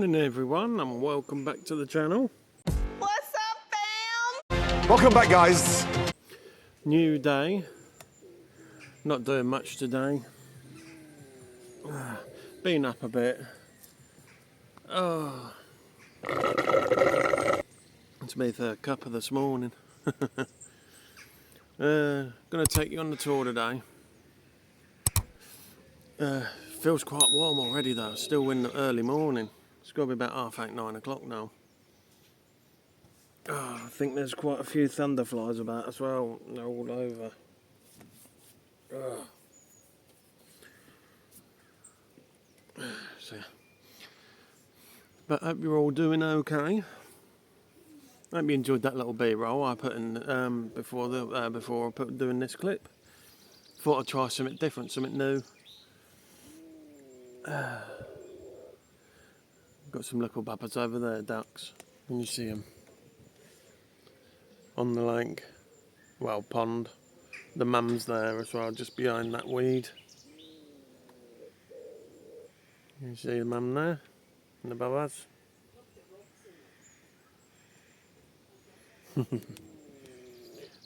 Morning everyone, and welcome back to the channel. What's up, fam? Welcome back, guys. New day. Not doing much today. Been up a bit. Oh. It's me for a cuppa this morning. Gonna take you on the tour today. Feels quite warm already though, still in the early morning. It's got to be about 8:30, 9 o'clock now. Oh, I think there's quite a few thunderflies about as well. They're all over. So, but I hope you're all doing okay. I hope you enjoyed that little B-roll I put in before doing this clip. Thought I'd try something different, something new. Got some little buppers over there, ducks. Can you see them? On the lake, well, pond. The mum's there as well, just behind that weed. You see the mum there, and the bubbers. They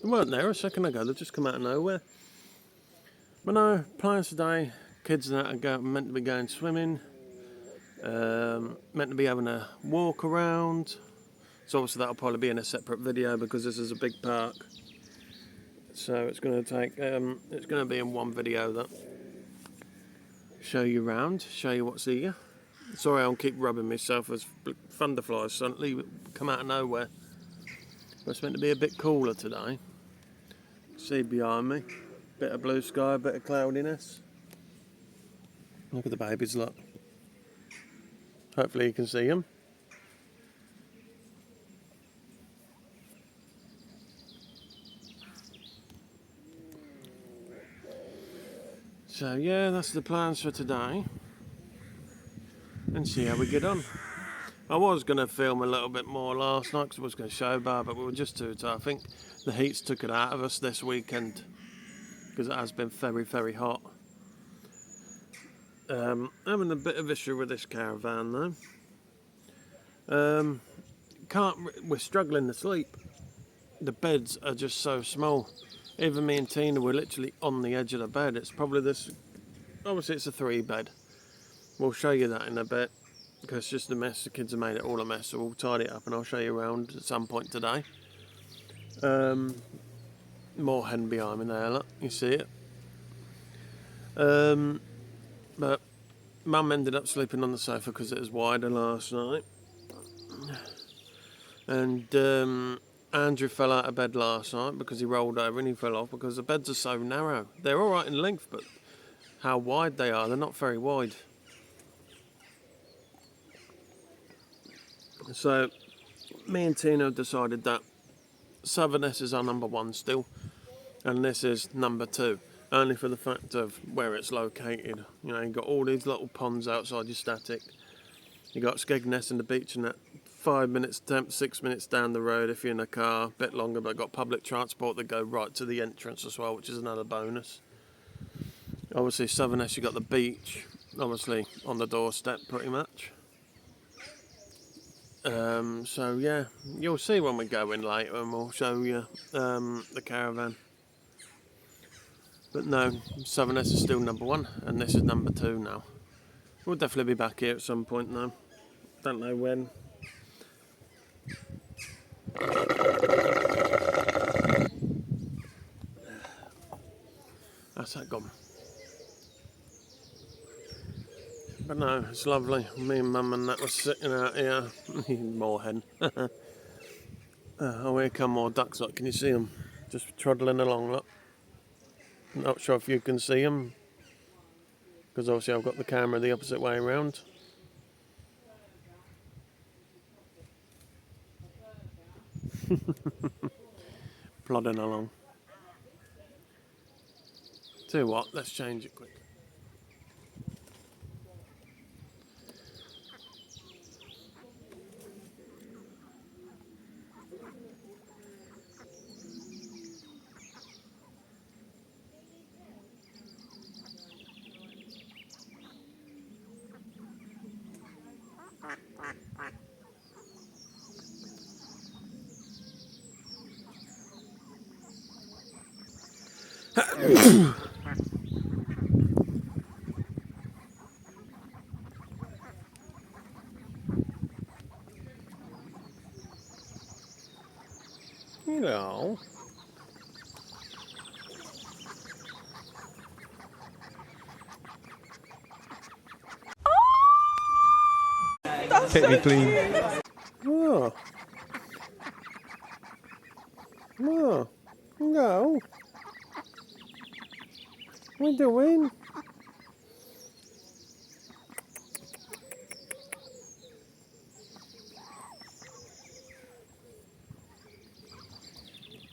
weren't there a second ago, they've just come out of nowhere. But no, plans today, kids and that are meant to be going swimming. Meant to be having a walk around. So obviously that'll probably be in a separate video because this is a big park. So it's going to take, it's going to be in one video that show you around, show you what's here. Sorry, I'll keep rubbing myself as thunderflies suddenly come out of nowhere. But it's meant to be a bit cooler today. See behind me, bit of blue sky, a bit of cloudiness. Look at the babies, look. Hopefully you can see them. So yeah, that's the plans for today. And see how we get on. I was going to film a little bit more last night because I was going to show bar, but we were just too tired. I think the heat's took it out of us this weekend because it has been very, very hot. Having a bit of issue with this caravan though. We're struggling to sleep. The beds are just so small. Even me and Tina were literally on the edge of the bed. It's probably this, obviously it's a 3-bed. We'll show you that in a bit because it's just a mess. The kids have made it all a mess, so we'll tidy it up and I'll show you around at some point today. More hen behind me there, look, you see it. But Mum ended up sleeping on the sofa because it was wider last night. And Andrew fell out of bed last night because he rolled over and he fell off because the beds are so narrow. They're alright in length, but how wide they are, they're not very wide. So me and Tina decided that Skegness is our number 1 still, and this is number 2. Only for the fact of where it's located. You know, you've got all these little ponds outside your static. You've got Skegness and the beach and that 5 minutes, 6 minutes down the road if you're in a car, a bit longer, but got public transport that go right to the entrance as well, which is another bonus. Obviously, Skegness, you've got the beach, obviously on the doorstep pretty much. So yeah, you'll see when we go in later and we'll show you the caravan. But no, Skegness is still number 1 and this is number 2 now. We'll definitely be back here at some point though. Don't know when. That's that gone. But no, it's lovely. Me and Mum and that was sitting out here. More hen. Oh, here come more ducks. Look, can you see them? Just trundling along. Look. Not sure if you can see them because obviously I've got the camera the opposite way around. Plodding along. Tell you what, let's change it quick. No. Technically. Oh. Oh. No. What are you doing?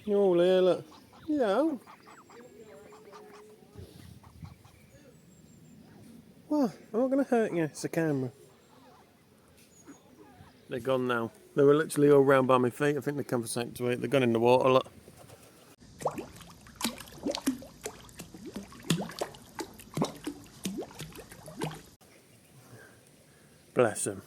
You're all here, look. No. What? I'm not going to hurt you. It's a camera. They're gone now. They were literally all round by my feet. I think they come for something to eat. They've gone in the water, look. Bless them.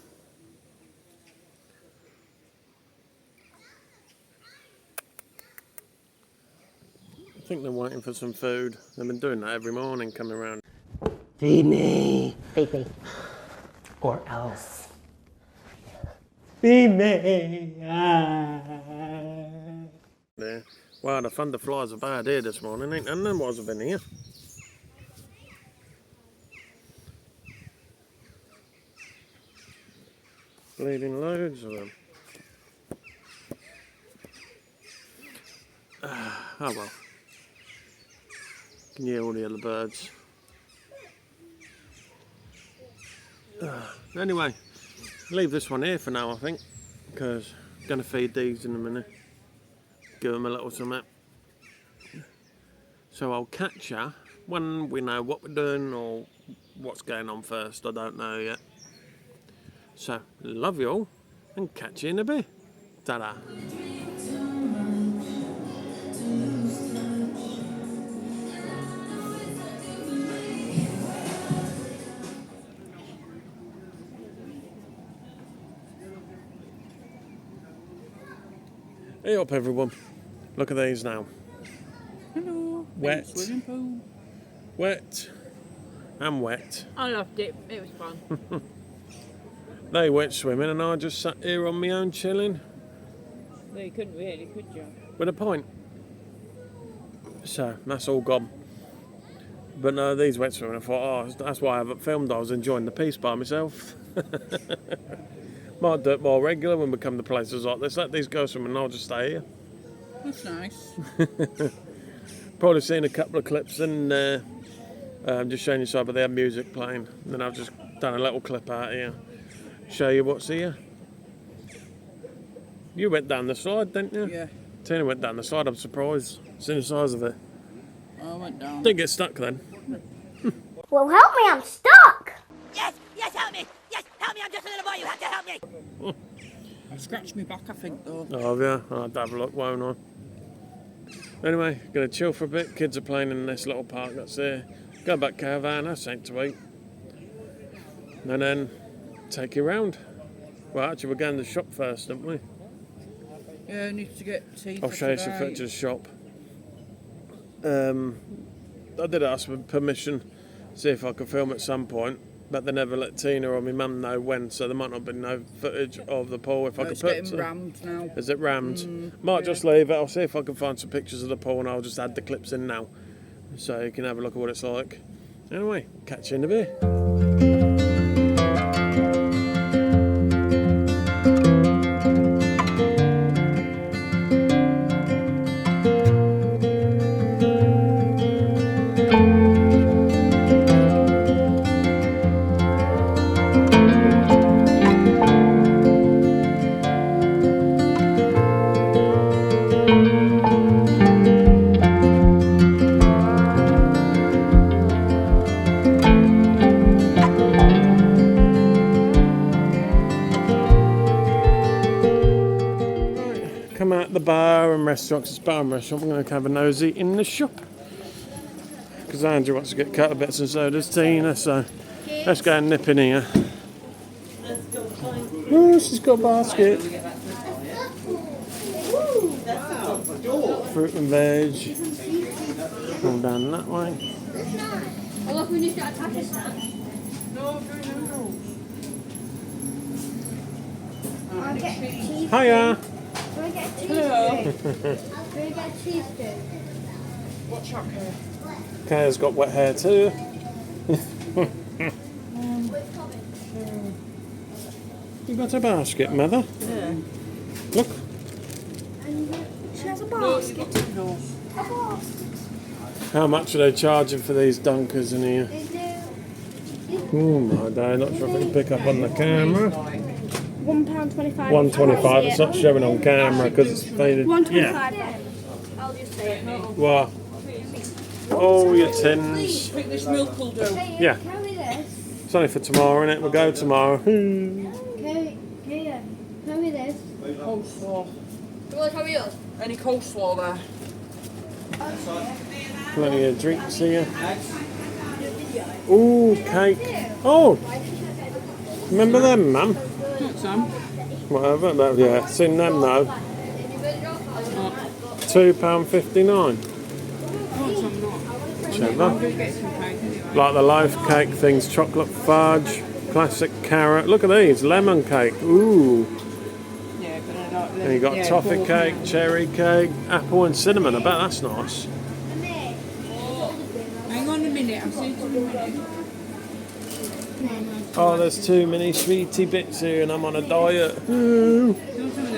I think they're waiting for some food. They've been doing that every morning, coming around. Feed me. Feed me. Or else. Feed me. There. Wow, the thunder flies are bad here this morning, ain't none of them was have been here. Bleeding loads of them. Oh well. Can hear all the other birds. Anyway, leave this one here for now, I think, because I'm going to feed these in a minute. Give them a little something. So I'll catch ya when we know what we're doing or what's going on first. I don't know yet. So, love you all and catch you in a bit. Ta-da. Hey up everyone. Look at these now. Hello. Wet. Swimming pool. Wet and wet. I loved it. It was fun. They went swimming and I just sat here on my own chilling Well, you couldn't really, could you? with a pint. So that's all gone. But no, these went swimming. I thought, oh, that's why I haven't filmed. I was enjoying the peace by myself. Might do it more regular when we come to places like this. Let these go swimming and I'll just stay here. That's nice. Probably seen a couple of clips in there. Just showing you side, but they have music playing. And then I've just done a little clip out here. Show you what's here. You went down the slide, didn't you? Yeah. Tina went down the slide. I'm surprised. Seeing the size of it. I went down. Didn't get stuck then. Well, help me, I'm stuck! Yes, help me! Yes, help me, I'm just a little boy, you have to help me! I scratched my back, I think, though. Oh, yeah. I'll have to have a look, won't I? Anyway, gonna chill for a bit. Kids are playing in this little park that's there. Go back Caravan, have something to eat. And then take you round. Well, actually, we're going to the shop first, aren't we? Yeah, I need to get tea I'll for show you some today. pictures of the shop. I did ask for permission, see if I could film at some point, but they never let Tina or my mum know when, so there might not be no footage of the pool if I could It's put getting some. rammed now. Is it rammed? Might just leave it. I'll see if I can find some pictures of the pool and I'll just add the clips in now, so you can have a look at what it's like. Anyway, catch you in a bit. Come out the bar and restaurants. It's bar and restaurant. We're going to have a nosy in the shop because Andrew wants to get cut a bit, and so does Tina. So let's go and nip in here. Oh, she's got a basket. Fruit and veg. All down that way. Oh, look, we just got a taco stand. I'll get cheese. Hiya. Can I get a cheese Hello. steak? Can I get a cheese steak? What's up here? Kaya's got wet hair too. You got a basket, mother? Yeah. Look. She has a No, basket. you got two doors. A basket. How much are they charging for these dunkers in here? They do. Oh my day, not sure if I can pick up on the camera. £1.25. $1.25, it's not showing on camera because it's faded. Yeah. I'll just say it. Well, all your tins. Pick this milk will do. Yeah. Carry this. It's only for tomorrow, innit? We'll go tomorrow. Carry this. Coleslaw. You want to carry yours? Any coleslaw there? Plenty of drinks here. Ooh, cake. Oh, remember them, mum? Not some. Whatever. Yeah, seen them though. £2.59. Whichever. Like the loaf cake things, chocolate fudge, classic carrot. Look at these, lemon cake. Ooh. Yeah, but I don't. And you got toffee cake, cherry cake, apple and cinnamon. I bet that's nice. Hang on a minute, I'll see you in a minute. Oh, there's too many sweetie bits here and I'm on a diet. Ooh.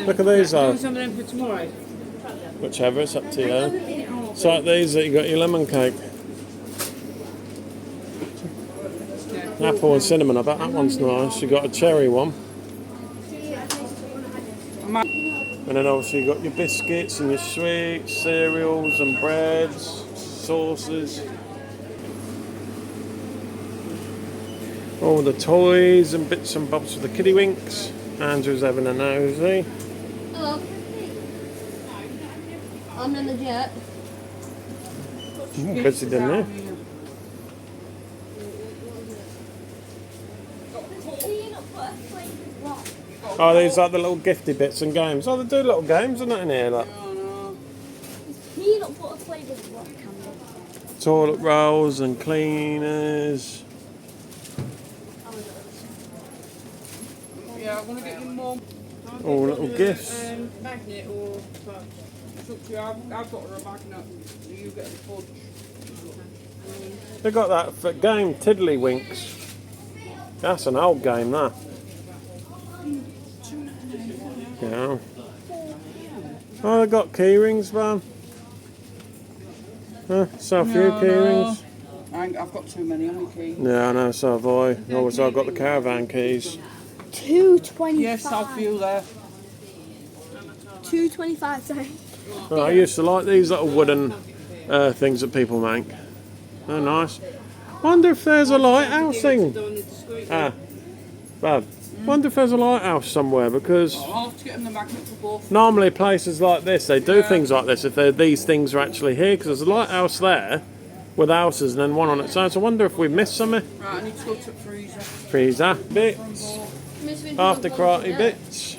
Look at these though. Do some of them for tomorrow. Whichever, it's up to you. It's like these that you got your lemon cake. Apple and cinnamon, I bet that one's nice. You got a cherry one. And then obviously you got your biscuits and your sweets, cereals and breads, sauces. All the toys and bits and bobs for the kiddie winks. Andrew's having a nosy. Hello. I'm in the jet. Busy, didn't they? Oh, these are the little gifty bits and games. Oh, they do little games, isn't it, in here? Like Peanut butter flavoured rock candy. toilet rolls and cleaners. Yeah, I want to get you more. All little gifts. Magnet or. It's up to you. I've got her a magnet. You get the fudge. They got that for game, Tiddlywinks. That's an old game, that. Yeah. Oh, they got key rings, man. So few key rings. I've got too many on my key. Yeah, I know, so have I. Also, I've got the Caravan keys. £2.25. Yes, Southview there. £2.25, sorry. Oh, I used to like these little wooden things that people make. They're nice. Wonder if there's a lighthouse thing. Bad. Wonder if there's a lighthouse somewhere because I'll have to get them the magnet for both. normally places like this, they do things like this if these things are actually here because there's a lighthouse there with houses and then one on its own. So I wonder if we missed something. Right, I need to go to the freezer. Freezer bits. After karate bits.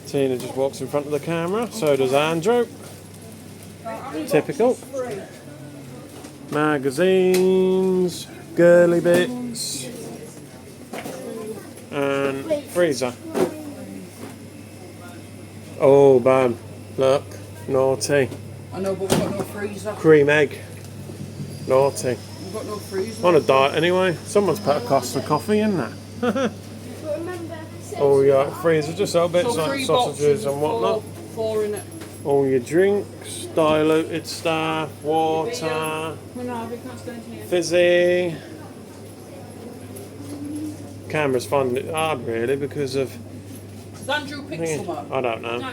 Tina just walks in front of the camera. So does Andrew. Typical. Magazines. Girly bits. And freezer. Oh, bad. Look. Naughty. I know, but we've got no freezer. Cream egg. Naughty. We've got no freezer. On a diet anyway. Someone's put a cost of coffee in there. Oh, yeah, freezer, just little bits So like 3 sausages boxes, and whatnot. 4 in it. All your drinks, diluted stuff, water, fizzy. Camera's finding it hard really because of. Does Andrew pick some up? I don't know.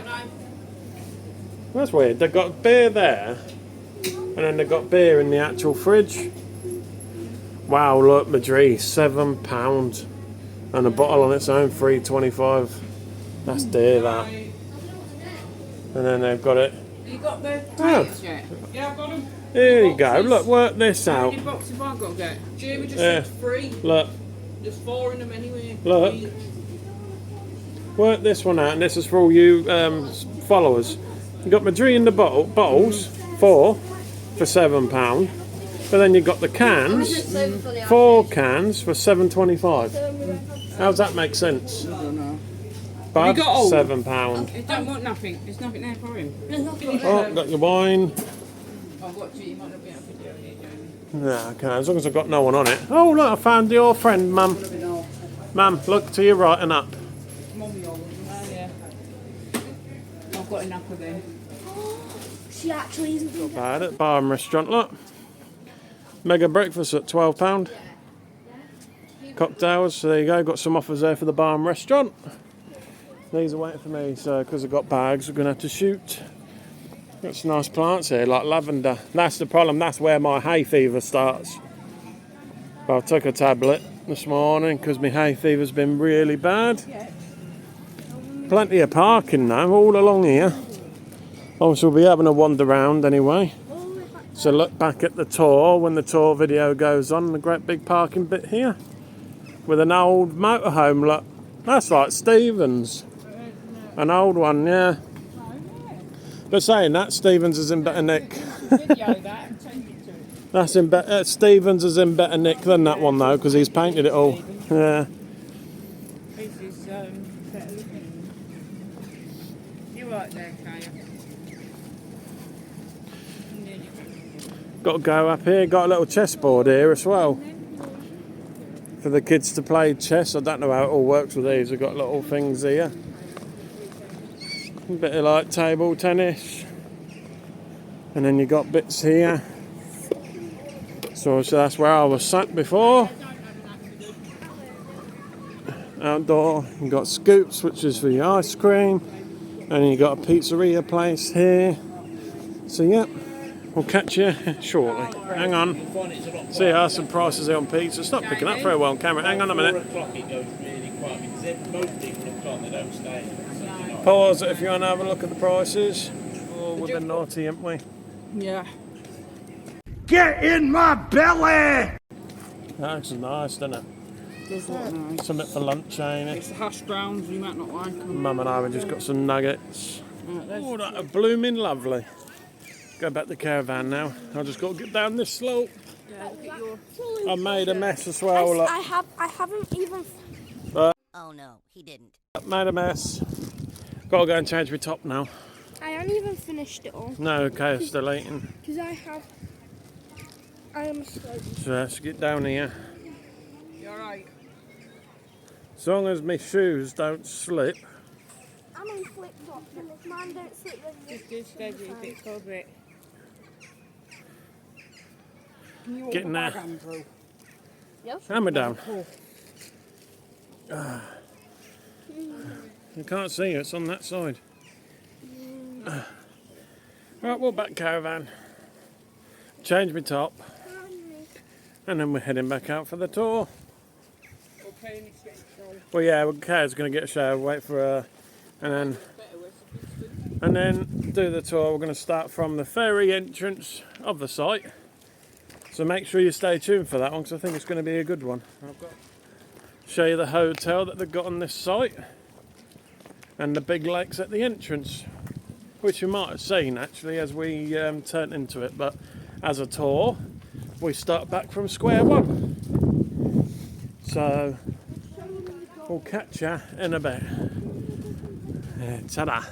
That's weird. They've got beer there, and then they've got beer in the actual fridge. Wow, look, Madrid, £7. And a bottle on its own, $3.25. That's dear, that. And then they've got it. You got the tires yet? Yeah, I've got them. Here you go. Look, work this How out. many boxes have I got to get? Jamie just Yeah. said 3. Look, There's 4 in them anyway. look. work this one out, and this is for all you followers. You've got Madrid in the bottles, 4 for £7. But then you've got the cans, 4 cans for £7.25. How does that make sense? I don't know. But got all? £7. He don't want nothing. There's nothing there for him. Oh, got your wine. I've got you. You might not be able to do it, Jamie. Yeah, okay, as long as I've got no one on it. Oh, look, I found your friend, Mum. Mum, look to your right and up. Mummy, oh yeah. I've got enough of them. She actually isn't. Bad at bar and restaurant, look. Mega breakfast at £12. Cocktails, so there you go, got some offers there for the bar and restaurant. These are waiting for me, so because I've got bags, we're going to have to shoot. Got some nice plants here, like lavender. That's the problem, that's where my hay fever starts. But I took a tablet this morning because my hay fever's been really bad. Plenty of parking now, all along here. Obviously we'll be having a wander round anyway. So look back at the tour when the tour video goes on, the great big parking bit here. With an old motorhome, look. That's like Stevens. An old one, yeah. But saying that, Stevens is in better nick. That's in Stevens is in better nick than that one though, because he's painted it all. Yeah. This is better looking. You're right there, Kaya. Got to go up here, got a little chessboard here as well. For the kids to play chess. I don't know how it all works with these. We've got little things here. A bit of like table tennis. And then you got bits here. So that's where I was sat before. Outdoor. You've got Scoops, which is for your ice cream. And you got a pizzeria place here. So yeah, we'll catch you shortly. Hang on. See how some prices are on pizza. It's not picking up very well on camera. Hang on a minute. Pause it if you want to have a look at the prices. Oh, we've been naughty, haven't we? Yeah. Get in my belly! That's nice, isn't it? Does look nice. Something for lunch, ain't it? It's the hash browns. You might not like them. Mum and I have just got some nuggets. Oh, that are blooming lovely. Go back to Caravan now. I've just got to get down this slope. Yeah, look at your... I made a mess as well. Look. I haven't even. Oh no, he didn't. Made a mess. Got to go and change my top now. I haven't even finished it all. No, okay, I'm still eating. Because I am slow. So let's get down here. You alright? As long as my shoes don't slip. I'm in flip flops, and if mine don't slip, then Just do steady a bit for a bit. Can you Getting walk there. the bag, Andrew? Hammer down. Oh. You can't see it, it's on that side. Right, we're back Caravan. Change my top. And then we're heading back out for the tour. Okay, let's get going. Well, yeah, Kaya's going to get a shower, wait for her, and then do the tour. We're going to start from the ferry entrance of the site. So make sure you stay tuned for that one, because I think it's going to be a good one. I've got to show you the hotel that they've got on this site, and the big lakes at the entrance, which you might have seen actually as we turned into it. But as a tour, we start back from square one. So we'll catch ya in a bit. Ta-da.